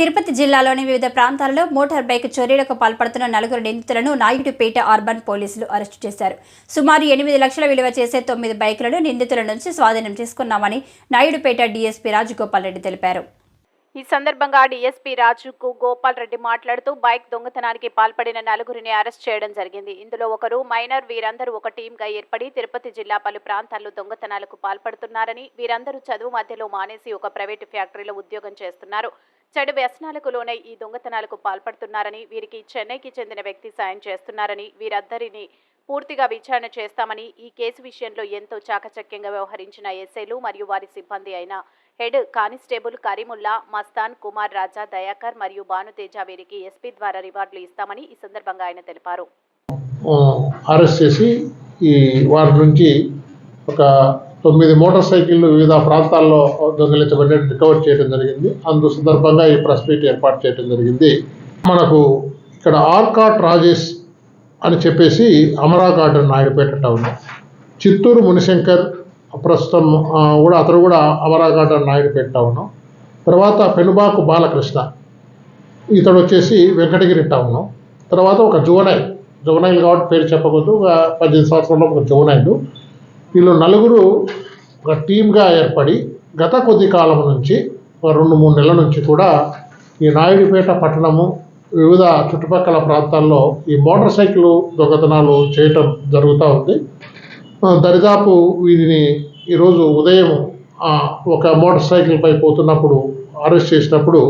తిరుపతి జిల్లాలోని వివిధ ప్రాంతాలలో మోటార్ బైక్ చోరీలకు పాల్పడుతున్న 4 నిందితులను నాయుడుపేట అర్బన్ పోలీసులు అరెస్టు చేశారు. సుమారు 8 లక్షల విలువ చేసే 9 బైకులను నిందితుల నుంచి స్వాధీనం చేసుకున్నామని నాయుడుపేట డీఎస్పీ రాజగోపాల్ రెడ్డి తెలిపారు. ఈ సందర్భంగా డీఎస్పీ రాజగోపాల్ రెడ్డి మాట్లాడుతూ బైక్ దొంగతనానికి పాల్పడిన 4గురిని అరెస్ట్ చేయడం జరిగింది. ఇందులో ఒకరు మైనర్. వీరందరూ ఒక టీంగా ఏర్పడి తిరుపతి జిల్లా పలు ప్రాంతాల్లో దొంగతనాలకు పాల్పడుతున్నారని, వీరందరూ చదువు మధ్యలో మానేసి ఒక ప్రైవేటు ఫ్యాక్టరీలో ఉద్యోగం చేస్తున్నారు. చెడు వ్యసనాలకు లోనై ఈ దొంగతనాలకు పాల్పడుతున్నారని, వీరికి చెన్నైకి చెందిన వ్యక్తి సాయం చేస్తున్నారని, వీరందరినీ పూర్తిగా విచారణ చేస్తామని, ఈ కేసు విషయంలో ఎంతో చాకచక్యంగా వ్యవహరించిన ఎస్ఐలు మరియు వారి సిబ్బంది అయిన హెడ్ కానిస్టేబుల్ కరీముల్లా, మస్తాన్, కుమార్ రాజా, దయాకర్ మరియు భానుతేజ వీరికి ఎస్పీ ద్వారా రివార్డులు ఇస్తామని ఈ సందర్భంగా ఆయన తెలిపారు. అరెస్ట్ చేసి ఈ వారి నుంచి ఒక 9 మోటార్ సైకిళ్లు వివిధ ప్రాంతాల్లో దొంగిలించబడి రికవర్ చేయడం జరిగింది. అందు సందర్భంగా ఈ ప్రెస్ మీట్ ఏర్పాటు చేయడం జరిగింది. మనకు ఇక్కడ ఆర్కాట్ రాజేష్ అని చెప్పేసి అమరా గార్డెన్ నాయుడుపేట టౌన్, చిత్తూరు మునిశంకర్ ప్రస్తుతం కూడా అతను కూడా అమరా గార్డెన్ నాయుడుపేట టౌన్, తర్వాత పెనుబాకు బాలకృష్ణ ఇతడు వచ్చేసి వెంకటగిరి టౌను, తర్వాత ఒక జువనైల్ కాబట్టి పేరు చెప్పకూడదు, 18 సంవత్సరంలో ఒక జువనైల్. వీళ్ళు 4 ఒక టీమ్గా ఏర్పడి గత కొద్ది కాలం నుంచి 2-3 నెలల నుంచి కూడా ఈ నాయుడుపేట పట్టణము వివిధ చుట్టుపక్కల ప్రాంతాల్లో ఈ మోటార్ సైకిల్ దొంగతనాలు చేయటం జరుగుతూ ఉంది. దరిదాపు వీరిని ఈరోజు ఉదయం ఒక మోటార్ సైకిల్పై పోతున్నప్పుడు అరెస్ట్ చేసినప్పుడు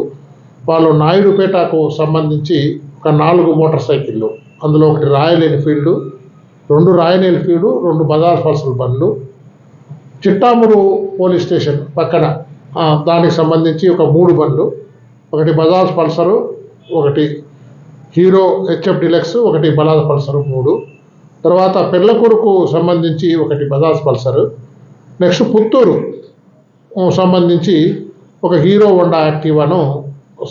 వాళ్ళు నాయుడుపేటకు సంబంధించి ఒక 4 మోటార్ సైకిళ్ళు, అందులో ఒకటి royal Enfield, 2 royal Enfield, 2 Bajaj Pulsar బండ్లు, చిట్టామూరు పోలీస్ స్టేషన్ పక్కన దానికి సంబంధించి ఒక 3 బండ్లు, ఒకటి బజాజ్ పల్సరు, ఒకటి హీరో హెచ్ఎఫ్ డిలక్స్, ఒకటి బజాజ్ పల్సరు 3, తర్వాత పెళ్ళకొడుకు సంబంధించి ఒకటి బజాజ్ పల్సరు, నెక్స్ట్ పుత్తూరు సంబంధించి ఒక హీరో హోండా యాక్టివాను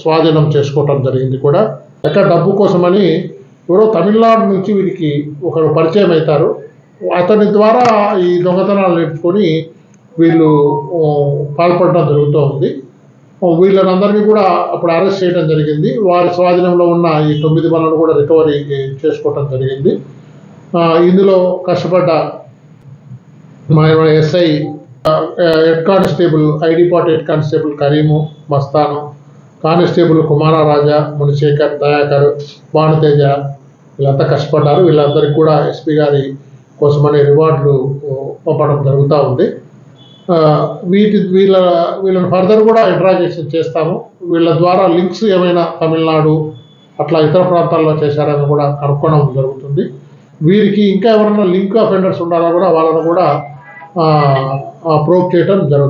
స్వాధీనం చేసుకోవటం జరిగింది. కూడా ఎక్కడ డబ్బు కోసమని ఎవరో తమిళనాడు నుంచి వీరికి ఒకరు పరిచయం అవుతారు. అతని ద్వారా ఈ దొంగతనాలు నేర్చుకొని వీళ్ళు పాల్పడడం జరుగుతూ ఉంది. వీళ్ళనందరినీ కూడా అప్పుడు అరెస్ట్ చేయడం జరిగింది. వారి స్వాధీనంలో ఉన్న ఈ 9 బండ్లను కూడా రికవరీ చేసుకోవటం జరిగింది. ఇందులో కష్టపడ్డ మా ఎస్ఐ హెడ్ కానిస్టేబుల్ ఐడిపాట్ head constable Karim, Mastan, constable Kumara Raja, Munishekar, Dayakar, Bhanuteja వీళ్ళంతా కష్టపడ్డారు. వీళ్ళందరికీ కూడా ఎస్పీ గారి కోసమని రివార్డులు పంపడం జరుగుతూ ఉంది. వీళ్ళని ఫర్దర్ కూడా ఇంట్రాగేషన్ చేస్తాము. వీళ్ళ ద్వారా లింక్స్ ఏమైనా తమిళనాడు అట్లా ఇతర ప్రాంతాల్లో చేశారని కూడా కనుక్కోవడం జరుగుతుంది. వీరికి ఇంకా ఎవరైనా లింక్ అఫెండర్స్ ఉండాలో కూడా వాళ్ళని కూడా ప్రోబ్ చేయడం జరుగుతుంది.